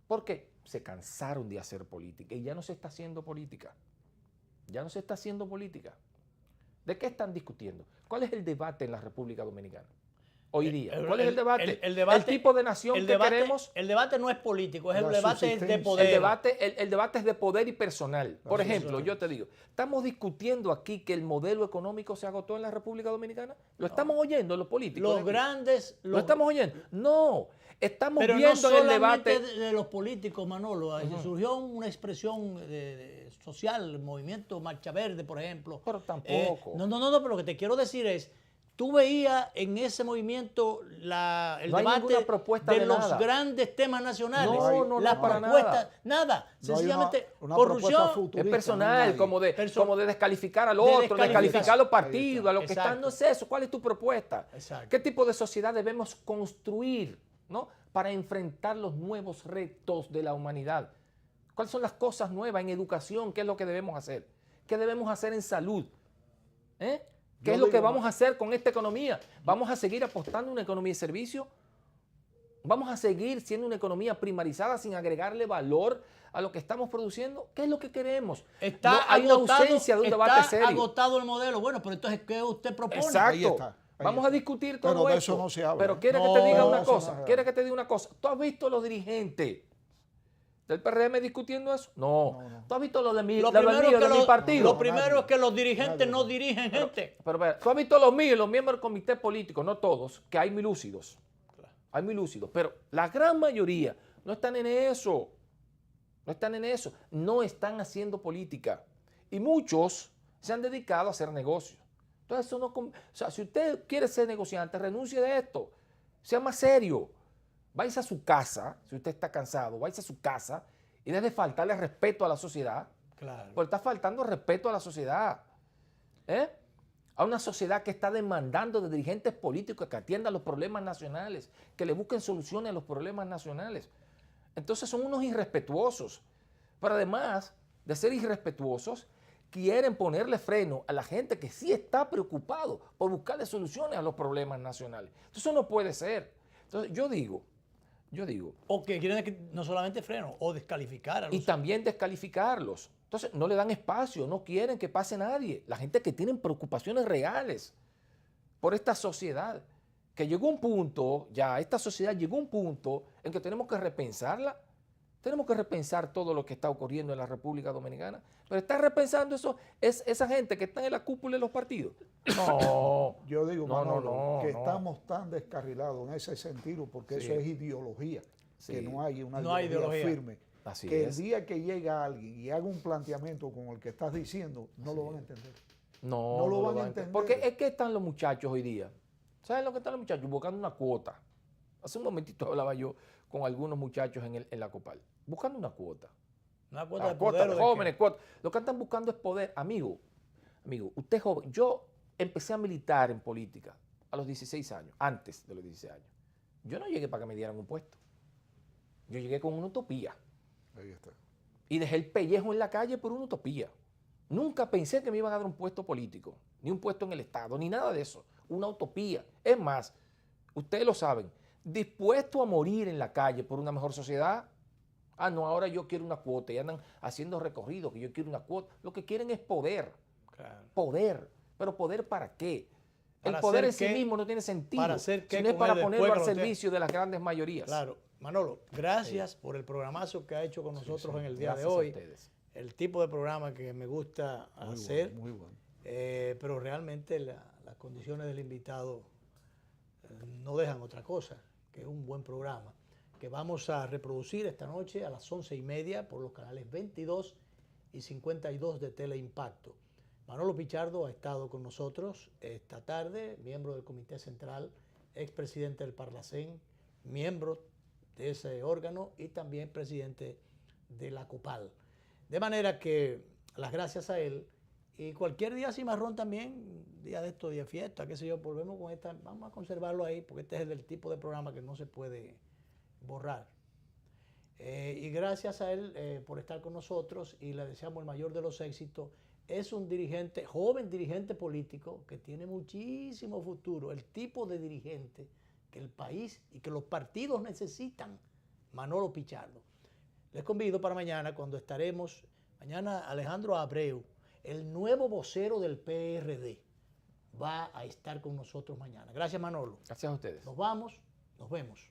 ¿Por qué? Se cansaron de hacer política y ya no se está haciendo política. Ya no se está haciendo política. ¿De qué están discutiendo? ¿Cuál es el debate en la República Dominicana hoy día? ¿Cuál es el debate? El tipo de nación que queremos. El debate no es político, el debate es de poder. El debate es de poder y personal. Por ejemplo, yo te digo, estamos discutiendo aquí que el modelo económico se agotó en la República Dominicana. ¿Lo estamos oyendo los políticos? Los grandes... ¿Lo estamos oyendo? No. Estamos pero viendo no en el debate de los políticos, Manolo. Surgió una expresión social, el movimiento Marcha Verde, por ejemplo. Pero tampoco. No, pero lo que te quiero decir es, tú veías en ese movimiento el debate de los grandes temas nacionales. No, para nada. Sencillamente, una corrupción. Es personal, como de descalificar al otro, descalificar a los partidos, a los que están. No es eso. ¿Cuál es tu propuesta? Exacto. ¿Qué tipo de sociedad debemos construir, ¿no?, para enfrentar los nuevos retos de la humanidad? ¿Cuáles son las cosas nuevas en educación? ¿Qué es lo que debemos hacer? ¿Qué debemos hacer en salud? ¿Qué es lo que vamos a hacer con esta economía? ¿Vamos a seguir apostando a una economía de servicio? ¿Vamos a seguir siendo una economía primarizada sin agregarle valor a lo que estamos produciendo? ¿Qué es lo que queremos? Hay una ausencia de un debate serio. Está agotado el modelo. Bueno, pero entonces, ¿qué usted propone? Exacto. Vamos a discutir todo pero de esto. eso no se habla. Pero quiere que te diga una cosa. Quiere que te diga una cosa. ¿Tú has visto los dirigentes del PRM discutiendo eso? No. ¿Tú has visto lo de mi partido? Lo primero es que los dirigentes no dirigen gente. Pero tú has visto los míos, los miembros del comité político, no todos, que hay muy lúcidos. Hay muy lúcidos. Pero la gran mayoría no están en eso. No están en eso. No están haciendo política. Y muchos se han dedicado a hacer negocios. Entonces, eso no, o sea, si usted quiere ser negociante, renuncie de esto. Sea más serio. Váyase a su casa, si usted está cansado, váyase a su casa y deje de faltarle respeto a la sociedad. Claro. Porque está faltando respeto a la sociedad. A una sociedad que está demandando de dirigentes políticos que atiendan los problemas nacionales, que le busquen soluciones a los problemas nacionales. Entonces son unos irrespetuosos. Pero además de ser irrespetuosos, quieren ponerle freno a la gente que sí está preocupado por buscarle soluciones a los problemas nacionales. Entonces eso no puede ser. Entonces yo digo. O que quieren no solamente freno, o descalificar a los... Y también descalificarlos. Entonces no le dan espacio, no quieren que pase nadie. La gente que tiene preocupaciones reales por esta sociedad, que llegó un punto, esta sociedad llegó a un punto en que tenemos que repensarla. Tenemos que repensar todo lo que está ocurriendo en la República Dominicana. Pero está repensando eso, es esa gente que está en la cúpula de los partidos. No. Yo digo, Manolo, que estamos tan descarrilados en ese sentido, porque eso es ideología, que no hay una ideología firme. Así que es. El día que llega alguien y haga un planteamiento como el que estás diciendo, no lo van a entender. No lo van a entender. Porque es que están los muchachos hoy día. ¿Saben lo que están los muchachos? Buscando una cuota. Hace un momentito hablaba yo con algunos muchachos en la Copal. Buscando una cuota. Una cuota de poder. De jóvenes, cuota. Lo que están buscando es poder. Amigo, usted es joven. Yo empecé a militar en política a los 16 años, antes de los 16 años, yo no llegué para que me dieran un puesto. Yo llegué con una utopía. Ahí está. Y dejé el pellejo en la calle por una utopía. Nunca pensé que me iban a dar un puesto político, ni un puesto en el Estado, ni nada de eso. Una utopía. Es más, ustedes lo saben, dispuesto a morir en la calle por una mejor sociedad. Ah, no, ahora yo quiero una cuota y andan haciendo recorridos que yo quiero una cuota. Lo que quieren es poder. Claro. Poder. ¿Pero poder para qué? ¿Para el poder en hacer sí qué? mismo no tiene sentido. ¿Para hacer qué sino es con para él ponerlo después al que lo servicio de las grandes mayorías. Claro. Manolo, gracias por el programazo que ha hecho con nosotros en el día de Gracias a hoy. ustedes. El tipo de programa que me gusta hacer. Muy bueno. Pero realmente las condiciones del invitado no dejan otra cosa, que es un buen programa, que vamos a reproducir esta noche a las 11:30 por los canales 22 y 52 de Teleimpacto. Manolo Pichardo ha estado con nosotros esta tarde, miembro del Comité Central, expresidente del Parlacén, miembro de ese órgano y también presidente de la COPAL. De manera que las gracias a él. Y cualquier día cimarrón también, día de estos, día de fiesta, qué sé yo, volvemos con esta, vamos a conservarlo ahí, porque este es el tipo de programa que no se puede borrar. Y gracias a él por estar con nosotros y le deseamos el mayor de los éxitos. Es un dirigente, joven dirigente político, que tiene muchísimo futuro, el tipo de dirigente que el país y que los partidos necesitan, Manolo Pichardo. Les convido para mañana, cuando estaremos, mañana Alejandro Abreu, el nuevo vocero del PRD, va a estar con nosotros mañana. Gracias, Manolo. Gracias a ustedes. Nos vamos, nos vemos.